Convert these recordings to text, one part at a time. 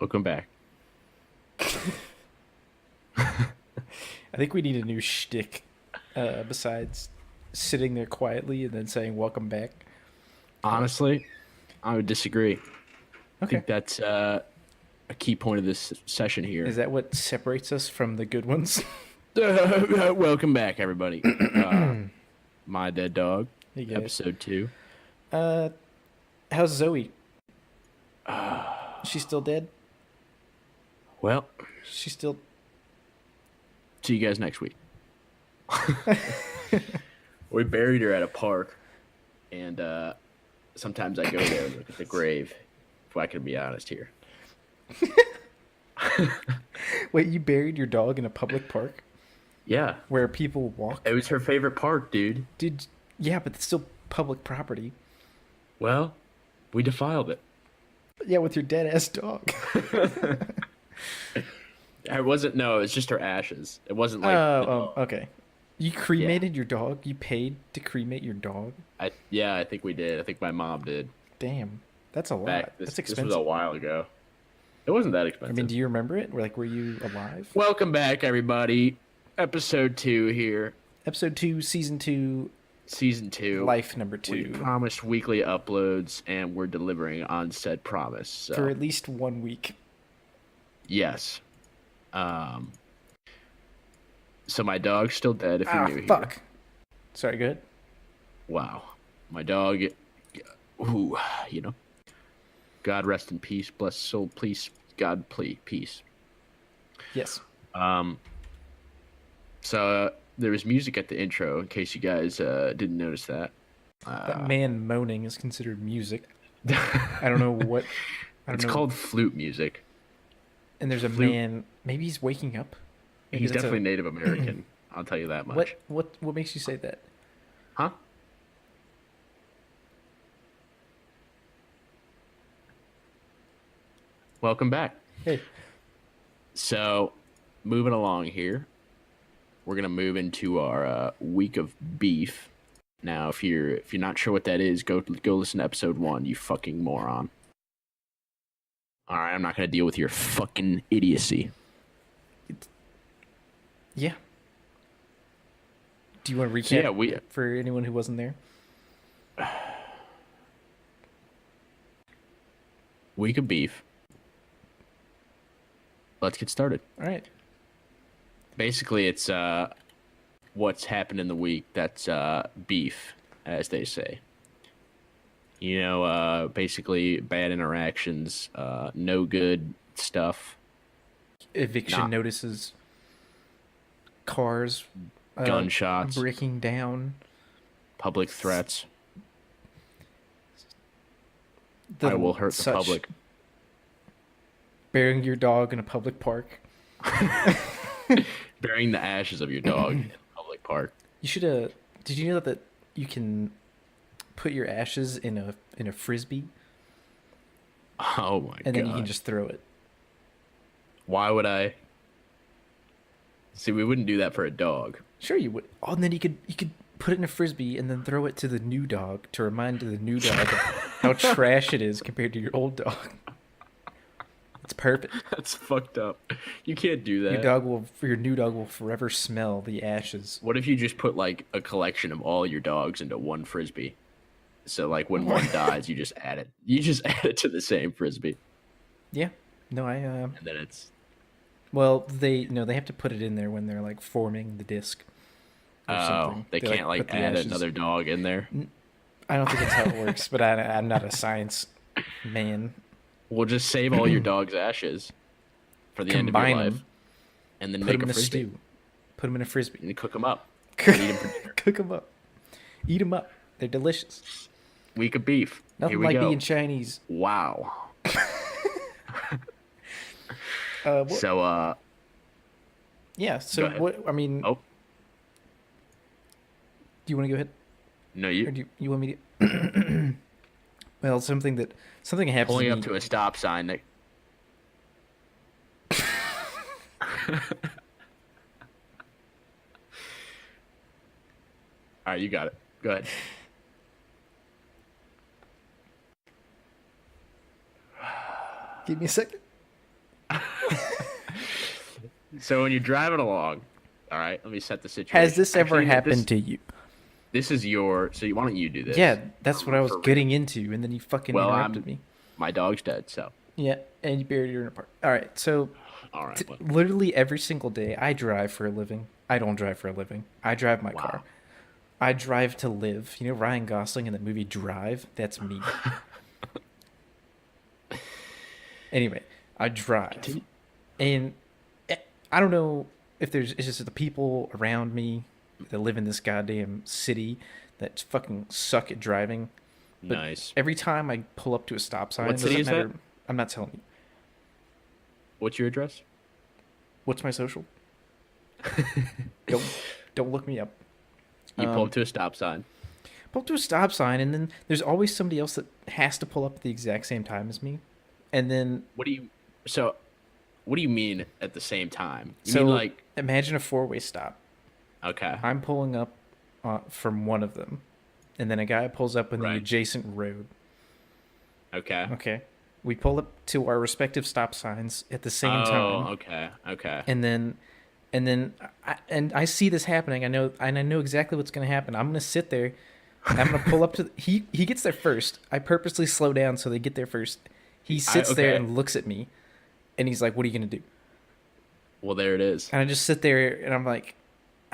Welcome back. I think we need a new shtick besides sitting there quietly and then saying "Welcome back." Honestly, I would disagree. I Okay, think that's a key point of this session here. is that what separates us from the good ones? Welcome back, everybody. My Dead Dog, Hey guys, episode 2. uh, how's Zoe? She's still dead. Well, She's still. see you guys next week. We buried her at a park, and sometimes I go there and look at the grave, if I can be honest here. Wait, you buried your dog in a public park Yeah, where people walk? it was her favorite park, dude. Yeah, but it's still public property. Well, we defiled it. Yeah, with your dead ass dog. It wasn't, no, it's just her ashes. It wasn't like, Okay. You cremated your dog? You paid to cremate your dog? I think we did. I think my mom did. Damn, that's a lot. That's This expensive. was a while ago. It wasn't that expensive. I mean, do you remember it? Were you alive? Welcome back, everybody. Episode 2 here. Episode 2, Season 2, Season 2. Life number We 2. promised weekly uploads, and we're delivering on said promise. So, For at least 1 week. yes. So my dog's still dead, if you're new here. Fuck. Sorry, go ahead. Wow. My dog, who, God rest in peace, bless his soul, please, God, please, peace. Yes. So there was music at the intro, in case you guys didn't notice that. That man moaning is considered music. I don't know what... It's called flute music. And there's a man... Maybe he's waking up? Maybe He's that's definitely Native American, I'll tell you that much. What makes you say that? Huh? Welcome back. Hey. So, moving along here, we're gonna move into our week of beef. Now, if you're not sure what that is, go listen to episode 1. You fucking moron. All right, I'm not gonna deal with your fucking idiocy. Yeah. Do you want to recap we for anyone who wasn't there? week of beef. Let's get started. All right. Basically, it's what's happened in the week. That's beef, as they say. Basically bad interactions, no good stuff. Eviction notices, cars, gunshots, breaking down, public threats. I will hurt the public. Burying your dog in a public park. Burying the ashes of your dog in a public park. You should have. Did you know that you can put your ashes in a frisbee? Oh my god! And then you can just throw it. Why would I? See, we wouldn't do that for a dog. Sure, you would. Oh, and then you could put it in a frisbee and then throw it to the new dog to remind the new dog of how trash it is compared to your old dog. It's perfect. That's fucked up. You can't do that. Your new dog will forever smell the ashes. What if you just put like a collection of all your dogs into one frisbee? So like when one dies, you just add it. You just add it to the same frisbee. Yeah. No, And then it's. Well, they have to put it in there when they're like forming the disc. Oh, they can't like add another dog in there. I don't think that's how it works, but I'm not a science man. We'll just save all your dog's ashes for the end of your life, and then make a frisbee. Put them in a frisbee. And cook them up. And eat them for dinner. Cook them up. Eat them up. They're delicious. Week of beef. Nothing Here we like go. being Chinese. Wow. Yeah. So what? I mean. Oh. Do you want to go ahead? No, Or do you want me to? Well, something happens. Pulling up to a stop sign. That... All right, you got it. Go ahead. Give me a second. So when you're driving along, all right, let me set the situation. Has this ever Actually, happened to you? This is your. So why don't you do this? Yeah, that's what I was For real. getting into, and then you fucking Well, interrupted me. my dog's dead, so Yeah, and you buried her in a park. All right, so all right. Well, literally every single day, I drive for a living. I don't drive for a living. I drive my car. wow. I drive to live. You know Ryan Gosling in the movie Drive? That's me. Anyway, I drive. Continue. And I don't know if it's just the people around me that live in this goddamn city that fucking suck at driving. But Nice. every time I pull up to a stop sign, What city doesn't is matter. that? I'm not telling you. What's your address? What's my social? don't don't look me up. You pull up to a stop sign. Pull up to a stop sign, and then there's always somebody else that has to pull up at the exact same time as me. And then What do you? So, what do you mean at the same time? You so mean like imagine a four-way stop. okay, I'm pulling up from one of them, and then a guy pulls up in the Right. adjacent road. okay. Okay, we pull up to our respective stop signs at the same Oh, time, okay. and then I see this happening. I know exactly what's going to happen. I'm going to sit there. I'm going to pull up to he gets there first. I purposely slow down so they get there first. He sits there okay. and looks at me, and he's like, "What are you going to do?" Well, there it is. And I just sit there, and I'm like,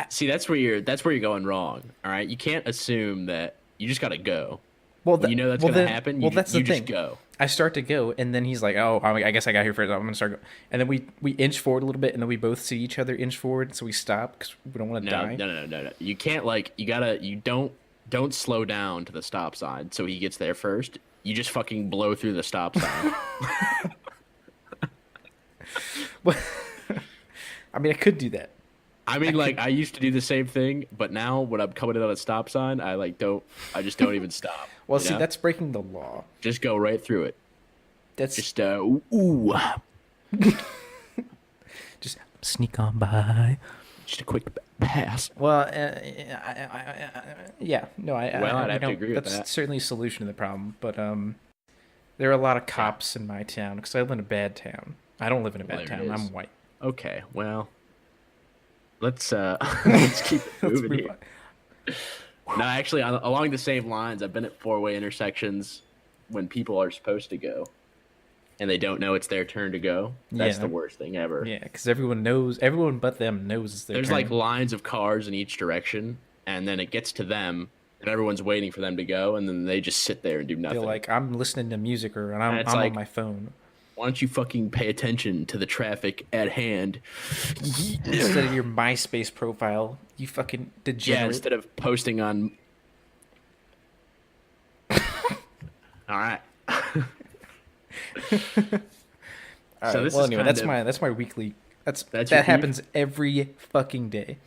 See, that's where you're going wrong. All right, you can't assume that you just got to go. "Well, When you know that's gonna happen. That's the you thing. just go. I start to go, and then he's like, "Oh, I guess I got here first. I'm gonna start going." And then we inch forward a little bit, and then we both see each other inch forward, so we stop because we don't want to No, die. no. You can't you don't slow down to the stop sign so he gets there first. You just fucking blow through the stop sign. But I mean, I could do that. I mean, I used to do the same thing, but now when I'm coming in on a stop sign, I just don't even stop. Well, you see, know? that's breaking the law. Just go right through it. That's Just ooh, just sneak on by. just a quick pass. Well, yeah, no, Well, I'd have to agree with that's that. certainly a solution to the problem, but there are a lot of cops in my town because I live in a bad town. I don't live in a Well, bad there town. it is. I'm white. Okay, well, let's let's keep it Let's moving move here. on. No, actually, along the same lines, I've been at four-way intersections when people are supposed to go, and they don't know it's their turn to go. That's Yeah. the worst thing ever. Yeah, because everyone but them knows it's their There's turn. like lines of cars in each direction, and then it gets to them, and everyone's waiting for them to go, and then they just sit there and do nothing. They're like, I'm listening to music or and I'm it's on like- my phone. Why don't you fucking pay attention to the traffic at hand? Instead of your MySpace profile, you fucking Yeah, degenerate. instead of posting on. All right. All right, So this well, is anyway, kind that's of- my weekly. That's your That beef? happens every fucking day.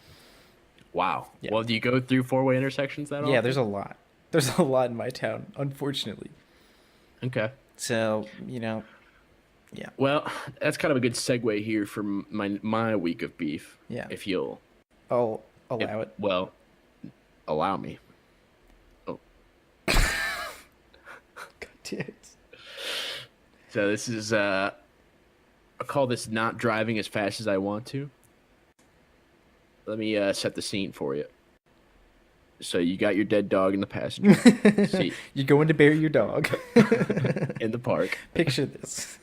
Wow. Yeah. Well, do you go through four-way intersections that often? Yeah, there's a lot. There's a lot in my town, unfortunately. Okay. So yeah. Well, that's kind of a good segue here for my week of beef. Yeah. If you'll I'll allow it. Well, allow me. Oh. God damn it. So this is I call this not driving as fast as I want to. Let me set the scene for you. So you got your dead dog in the passenger seat You're going to bury your dog. in the park. Picture this.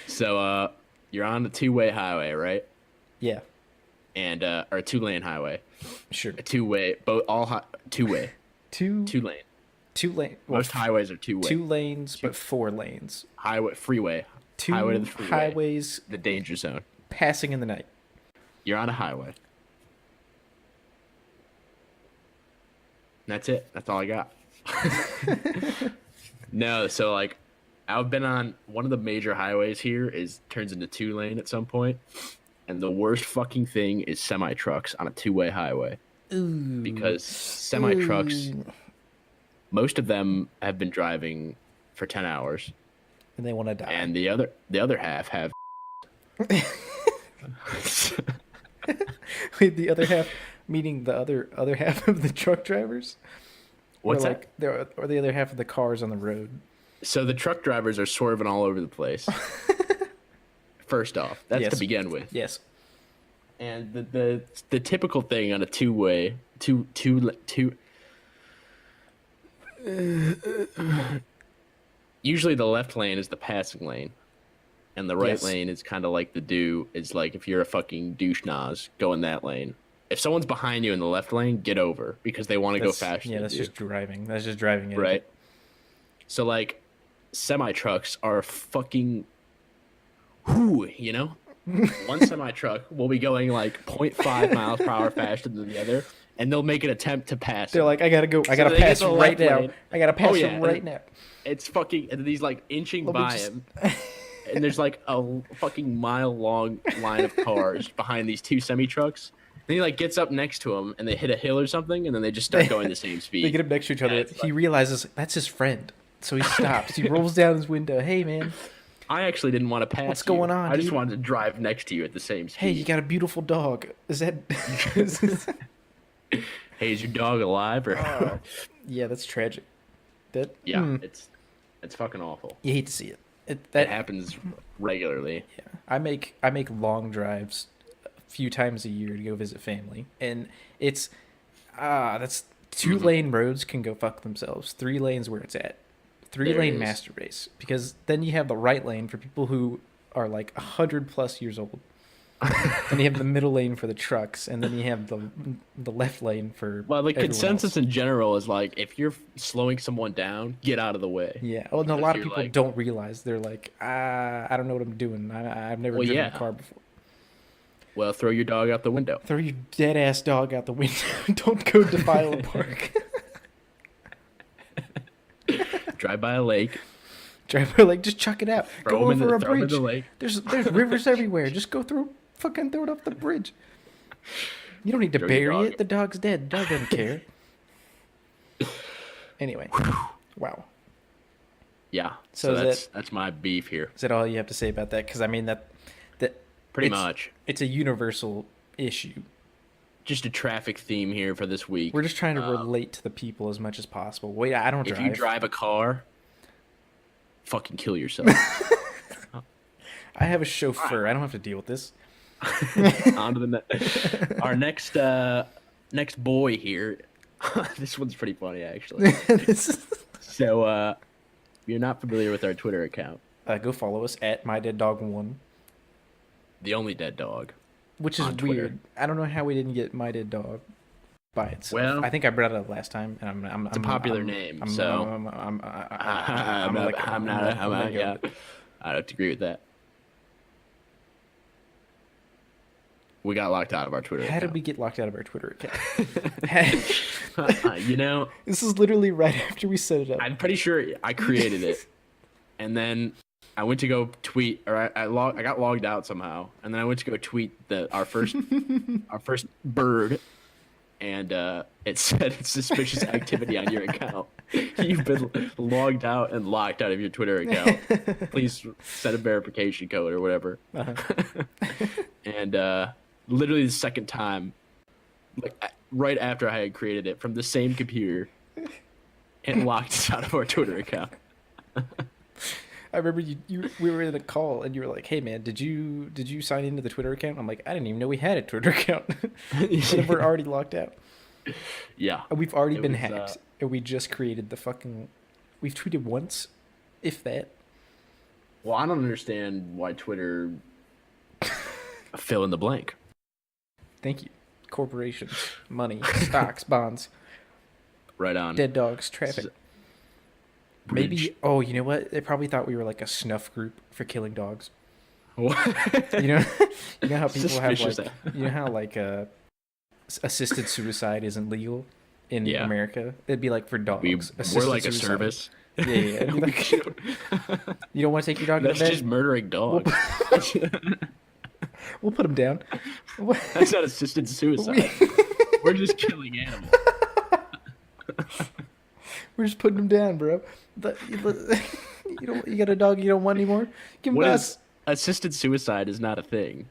So you're on a two-way highway, right? Yeah, And or a two-lane highway. sure. A two-way, two-way, Two two-lane. lane. Most highways are two-way. Two lanes, but four lanes. Freeway. Two Highway to the freeway. highways The danger zone. passing in the night. You're on a highway. That's it. That's all I got. No, so I've been on one of the major highways here turns into two lane at some point, and the worst fucking thing is semi trucks on a two-way highway Ooh. because semi trucks, Ooh. most of them have been driving for 10 hours, And they want to die. and the other half have. Wait, the other half, meaning the other half of the truck drivers? What's or that? Or the other half of the cars on the road. So the truck drivers are swerving all over the place. First off, that's to Yes. begin with. Yes. And the typical thing on a two-way, usually the left lane is the passing lane, and the right Yes. lane is kind of like the do. Is like if you're a fucking douche naz, go in that lane. If someone's behind you in the left lane, get over because they want to go faster. Yeah, than that's you. just driving. That's just driving it. Right. So like, semi trucks are fucking, you know. One semi truck will be going like 0.5 miles per hour faster than the other, and they'll make an attempt to pass. They're him. like, I gotta go. I So gotta they get pass the him right left now. lane. I gotta pass Oh, yeah, him right and now. It's fucking, and he's like inching Let me by just- him, and there's like a fucking mile long line of cars behind these two semi trucks. Then he like gets up next to him, and they hit a hill or something, and then they just start going the same speed. They get him next to each other. Yeah, it's He like- realizes that's his friend, so he stops. He rolls down his window. Hey, man. I actually didn't want to pass. What's you. going on, I just dude? wanted to drive next to you at the same speed. Hey, you got a beautiful dog. Is that? Hey, is your dog alive? Or Yeah, that's tragic. That. yeah, it's fucking awful. You hate to see it. That That happens regularly. Yeah, I make long drives a few times a year to go visit family, and it's that's 2-lane roads can go fuck themselves. 3 lanes where it's at. There 3-lane is. master race, because then you have the right lane for people who are like 100+ years old. Then you have the middle lane for the trucks, and then you have the left lane for Well, the everyone consensus else. in general is like, if you're slowing someone down, get out of the way. Yeah, well, and a If lot of you're, people like- don't realize. They're like, I don't know what I'm doing. I've never Well, driven yeah. a car before. Well, throw your dog out the window. Throw your dead ass dog out the window. Don't go defile a park. Drive by a lake. Driver, like, just chuck it out. Throw Go him in over a throw him in bridge. the lake. There's rivers everywhere. Just go through it off the bridge. You don't need to Throw your bury dog. it. The dog's dead. The dog doesn't care. Anyway, wow. Yeah. So So, is that's my beef here. Is that all you have to say about that? Because I mean that Pretty it's- much. it's a universal issue. Just a traffic theme here for this week. We're just trying to relate to the people as much as possible. Wait, I don't If drive. you drive a car, fucking kill yourself. I have a chauffeur. I don't have to deal with this. On to the our next boy here. This one's pretty funny actually. This is- So if you're not familiar with our Twitter account, go follow us at MyDeadDog1, the only dead dog. which is On Twitter. weird. I don't know how we didn't get My Dead Dog by itself. Well, I think I brought it up last time, and It's a popular name, so I don't agree with that. We got locked out of our Twitter How account. did we get locked out of our Twitter account? You know, This is literally right after we set it up. I'm pretty sure I created it, and then I went to go tweet, or I got logged out somehow, and then I went to go tweet our first bird, and it said suspicious activity on your account. You've been logged out and locked out of your Twitter account. Please send a verification code or whatever. And literally the second time, like right after I had created it from the same computer, it locked us out of our Twitter account. I remember we were in a call and you were like, "Hey man, did you sign into the Twitter account?" I'm like, "I didn't even know we had a Twitter account." And we're already locked out. Yeah. And we've already It been was, hacked. And we just created the fucking. We've tweeted once, if that. Well, I don't understand why Twitter fill in the blank. Thank you. Corporations, money, stocks, bonds, Right on. dead dogs, traffic. Bridge. Maybe. Oh, you know what? They probably thought we were like a snuff group for killing dogs. What? You know, you know how people Suspicious. have like, you know how like assisted suicide isn't legal in Yeah. America. It'd be like for dogs. We're Assisted like a suicide. service. Yeah, yeah. It'd be like, you don't want to take your dog to That's bed? just murdering dogs. We'll put him down. That's not assisted suicide. We're just killing animals. We're just putting him down, bro. You got a dog you don't want anymore? Give him What to is us. assisted suicide is not a thing.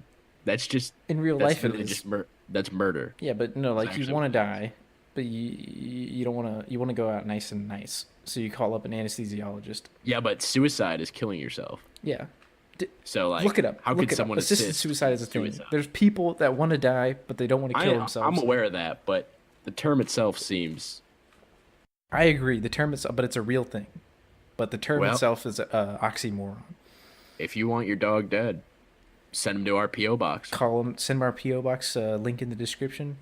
That's just In real that's life, it really is. just that's murder. Yeah, but no, like you actually want to what it die, but you don't want to. You want to go out nice and nice. So you call up an anesthesiologist. Yeah, but suicide is killing yourself. Yeah, So like, Look it up. how Look could it up. someone Assisted suicide is a thing. suicide? There's people that want to die, but they don't want to kill I'm themselves. aware of that, but the term itself seems I agree. The term is, but it's a real thing. But the term well. itself is oxymoron. If you want your dog dead, send him to our PO box. Call them. Send them our PO box. Link in the description.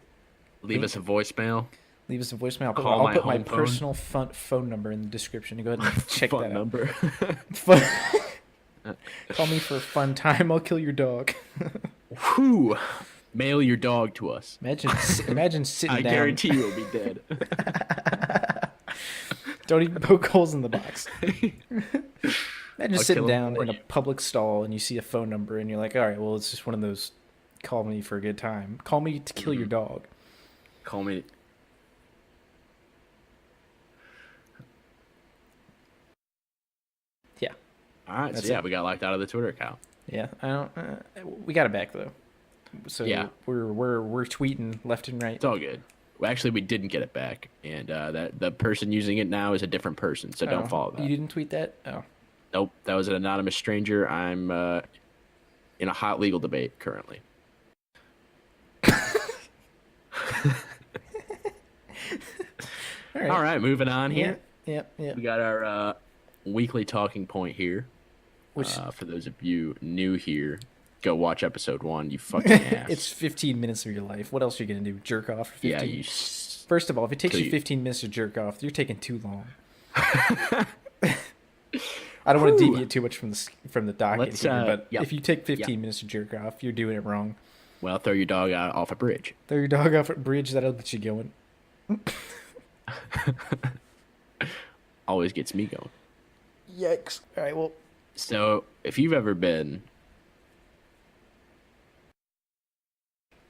Leave us a voicemail. Leave us a voicemail. Call I'll put my home phone. personal phone number in the description. Go ahead and check Phone that number. out. Call me for a fun time. I'll kill your dog. Whew. Mail your dog to us. Imagine sitting I down. guarantee you'll be dead. Don't even poke holes in the box. Imagine I'll sitting kill him down for in a you. public stall and you see a phone number and you're like, all right, well, it's just one of those call me for a good time. Call me to kill your dog. Call me. Yeah. All right. That's So yeah, it. we got locked out of the Twitter account. Yeah. I don't. We got it back though. So Yeah. we're tweeting left and right. It's all good. Well, actually, we didn't get it back, and that the person using it now is a different person. So don't follow that. You didn't tweet that? Oh. Nope, that was an anonymous stranger. I'm in a hot legal debate currently. All right, moving on here. Yeah. We got our weekly talking point here. Which For those of you new here, go watch episode 1. You fucking ass. it's 15 minutes of your life. What else are you gonna do? Jerk off for 15? yeah. First of all, if it takes Till you you- 15 minutes to jerk off, you're taking too long. I don't want to deviate too much from the docket Let's, here, but yep. if you take 15 minutes to jerk off, you're doing it wrong. Well, throw your dog out off a bridge. Throw your dog off a bridge, that'll get you going. Always gets me going. Yikes. All right, well, So, if you've ever been,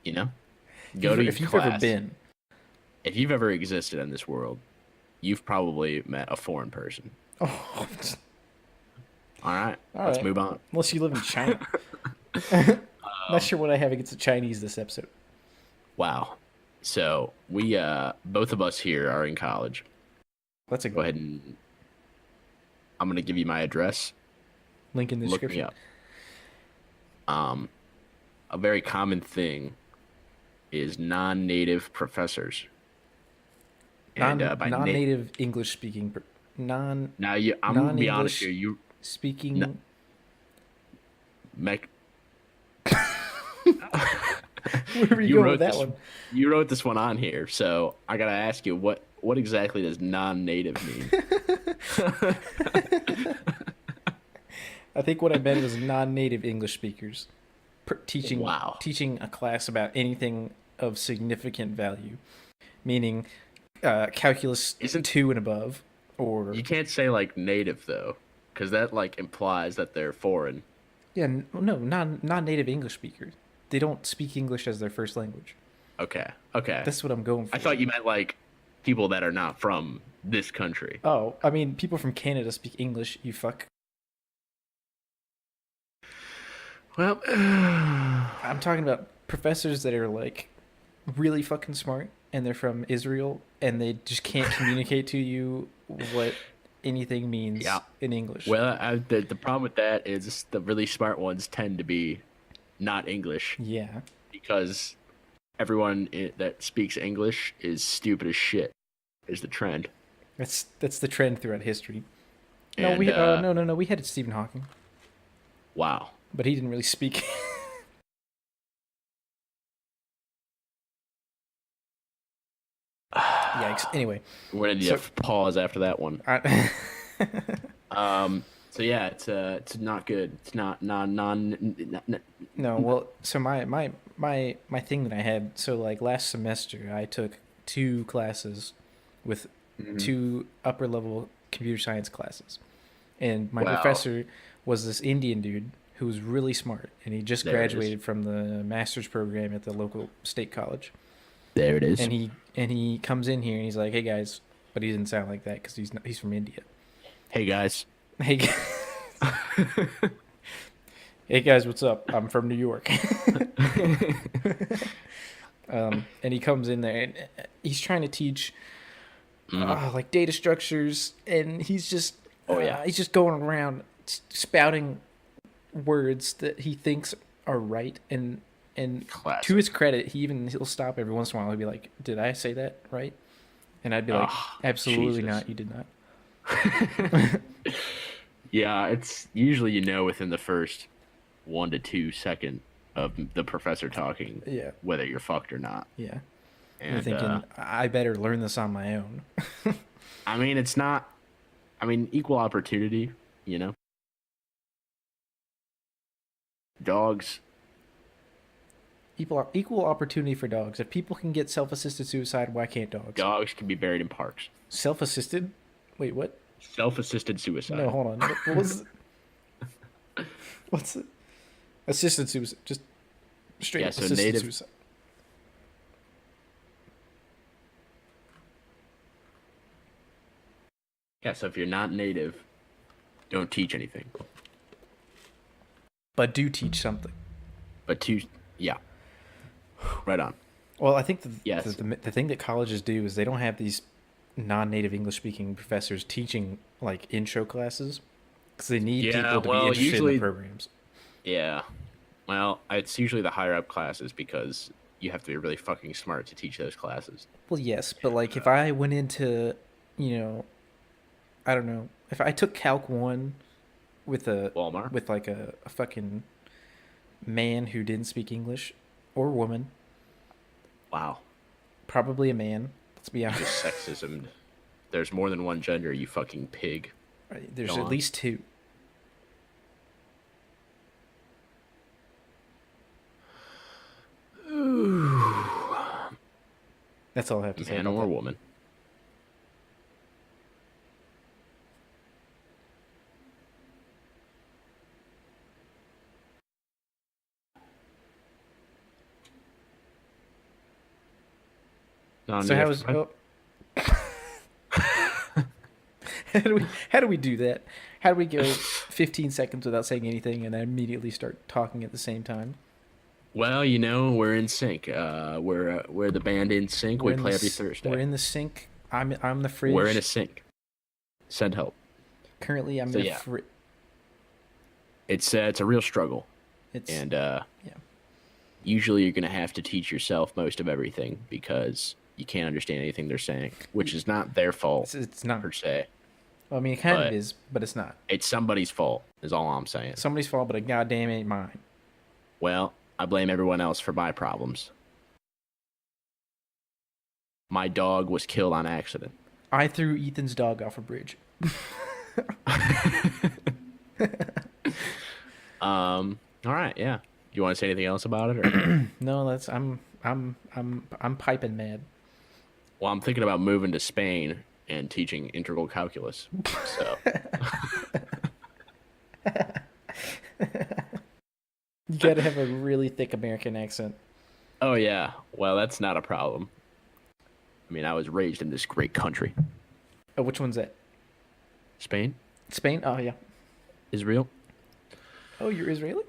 go to your if you've class. ever been, If you've ever existed in this world, you've probably met a foreign person. oh, All right, All let's right. move on. unless you live in China. Not sure what I have against the Chinese this episode. Wow. So we, both of us here are in college. Let's Go ahead and I'm gonna give you my address. link in the Look me description. up. A very common thing is non-native professors. And by Non-native English speaking, now I'm gonna be honest non-English here. You speaking. No. Mec- Where were you going with that one? You wrote this one on here, so I gotta ask you what exactly does non-native mean? I think what I meant was non-native English speakers teaching Wow. teaching a class about anything of significant value, meaning calculus Isn't- 2 and above, or You can't say like native though, because that like implies that they're foreign. non-native English speakers. They don't speak English as their first language. Okay. That's what I'm going for. I thought you meant like people that are not from this country. Oh, I mean, people from Canada speak English. You fuck. Well, I'm talking about professors that are like really fucking smart and they're from Israel and they just can't communicate to you what anything means Yeah. in English. the problem with that is the really smart ones tend to be not English Yeah. because everyone that speaks English is stupid as shit. Is the trend. That's the trend throughout history. And, No, we had Stephen Hawking, Wow. but he didn't really speak. Yikes. Anyway, We're gonna need a pause after that one. So yeah, it's not good. It's not no, well, so my thing that I had, so like last semester I took 2 classes with 2 upper level computer science classes. And my Wow. professor was this Indian dude who was really smart, and he just There it is. graduated from the master's program at the local state college. There it is. And he comes in here and he's like, "Hey guys," but he didn't sound like that because he's from India. Hey guys. Hey guys. Hey guys, what's up? I'm from New York. And he comes in there and he's trying to teach like data structures, and he's just Oh, yeah. he's just going around spouting words that he thinks are right, and Classic. to his credit, he'll stop every once in a while and be like, "Did I say that right?" And I'd be like, "Absolutely Jesus. not. You did not." Yeah, it's usually within the first 1 to 2 second of the professor talking, Yeah. whether you're fucked or not. Yeah. And You're thinking, I better learn this on my own. I mean, it's not. I mean, equal opportunity. Dogs. Equal opportunity for dogs. If people can get self-assisted suicide, why can't dogs? Dogs can be buried in parks. Self-assisted? Wait, what? Self-assisted suicide. No, hold on. What was it? What's it? Assisted suicide. Just straight up so assisted suicide. Yeah, so if you're not native, don't teach anything. But do teach something. Yeah. Right on. Well, I think Yes. the thing that colleges do is they don't have these non-native English-speaking professors teaching like intro classes because they need people to be interested in the programs. Yeah. Well, it's usually the higher up classes because you have to be really fucking smart to teach those classes. Well, yes, but like if I went into, I don't know, if I took Calc 1 with Walmart, with like a fucking man who didn't speak English or woman. Wow. Probably a man. Let's be honest. Just sexism. There's more than one gender, you fucking pig. Right, there's at least 2. That's all I have to say. Man or woman. So how do we do that? How do we go 15 seconds without saying anything and then immediately start talking at the same time? Well, we're in sync. We're the band in sync. We play every Thursday. We're in the sync. I'm the fridge. We're in a sync. Send help. Currently, I'm in the fridge. It's a real struggle. Usually you're going to have to teach yourself most of everything because you can't understand anything they're saying, which is not their fault. It's not per se. Well, I mean, it kind of is, but it's not. It's somebody's fault, is all I'm saying. Somebody's fault, but it goddamn ain't mine. Well, I blame everyone else for my problems. My dog was killed on accident. I threw Ethan's dog off a bridge. All right, yeah. Do you want to say anything else about it? Or? No, I'm piping mad. Well, I'm thinking about moving to Spain and teaching integral calculus. So you got to have a really thick American accent. Oh yeah. Well, that's not a problem. I mean, I was raised in this great country. Oh, which one's that? Spain? Spain? Oh yeah. Israel? Oh, you're Israeli?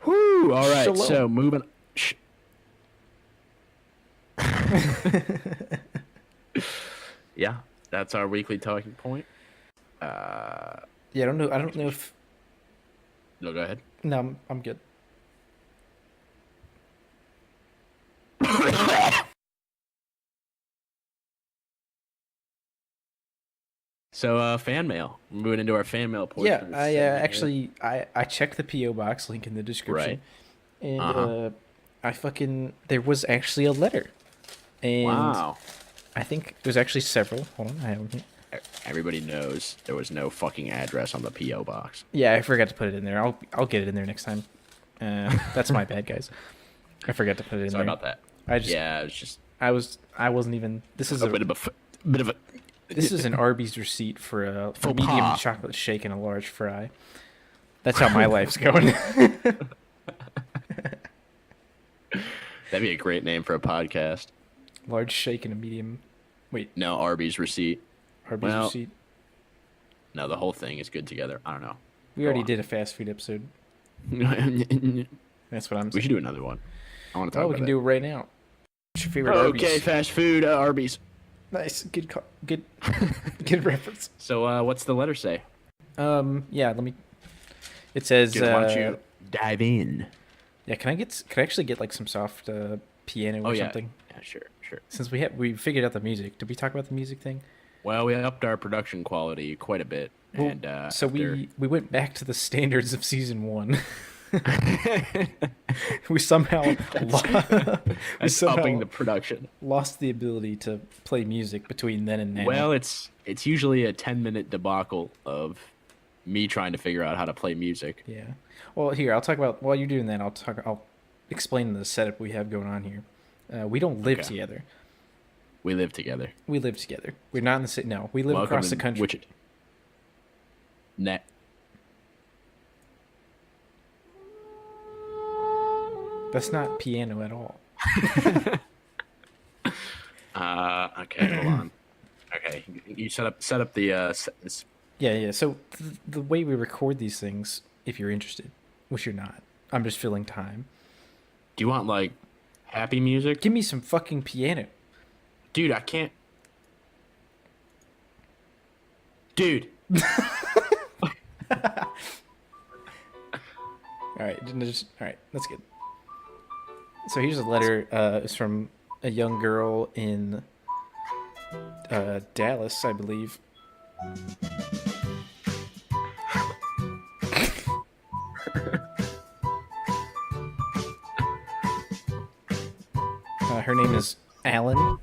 Woo! All right, Shalom. so moving. Yeah, that's our weekly talking point. Yeah, I don't know if. No, go ahead. No, I'm good. So, fan mail. We're moving into our fan mail portion. Yeah, I checked the PO box link in the description, and there was actually a letter, and wow. I think there's actually several. Hold on, I have them here. Everybody knows there was no fucking address on the PO box. Yeah, I forgot to put it in there. I'll get it in there next time. That's my bad, guys. I forgot to put it in Sorry there. about that. I wasn't even. This is a bit of a. This is an Arby's receipt for a medium pas. chocolate shake and a large fry. That's how my life's going. That'd be a great name for a podcast. Large shake and a medium. Wait. No, Arby's receipt. Arby's receipt. No, the whole thing is good together. I don't know. We already did a fast food episode. That's what I'm saying. We should do another one. I want to talk about we can do it right now. What's your favorite Arby's? Arby's? Fast food, Arby's. Nice. Good good reference. So, what's the letter say? Yeah, let me... It says, Dude, why don't you dive in? yeah, can I actually get like some soft piano Oh or yeah, something? yeah, sure, sure. Since we figured out the music. Did we talk about the music thing? Well, we upped our production quality quite a bit, Well, and so after we went back to the standards of season one. we somehow we that's upping somehow the production. lost the ability to play music between then and now. Well, it's usually a 10-minute debacle of me trying to figure out how to play music. Yeah. Well, here I'll talk about while you're doing that. I'll explain the setup we have going on here. We don't live Okay. together. We live together. We live together. We're not in the city. No, we live Welcome across the in country. Wichita. Net. That's not piano at all. Okay, hold on. Okay, you set up the Yeah. So the way we record these things, if you're interested, which you're not, I'm just filling time. Do you want like happy music? Give me some fucking piano. Dude, I can't. Dude. All right, all right. That's good. So here's a letter. It's from a young girl in Dallas, I believe. Her name is Alan. All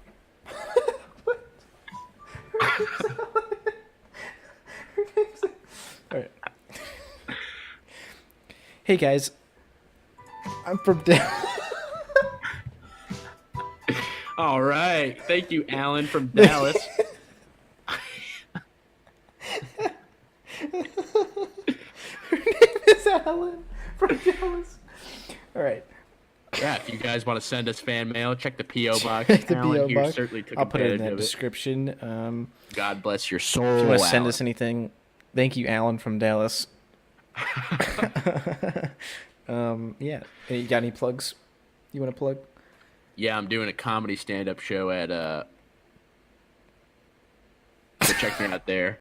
right. Hey guys, I'm from Dallas. All right. Thank you, Alan from Dallas. Her name is Alan from Dallas. All right. Yeah, if you guys want to send us fan mail, check the P.O. box. Check the Alan P.O. here box. certainly took I'll put it in advantage that of it. description. God bless your soul. If you want to send Alan. us anything, thank you, Alan from Dallas. Yeah. Hey, you got any plugs you want to plug? Yeah, I'm doing a comedy stand-up show at so check me out there.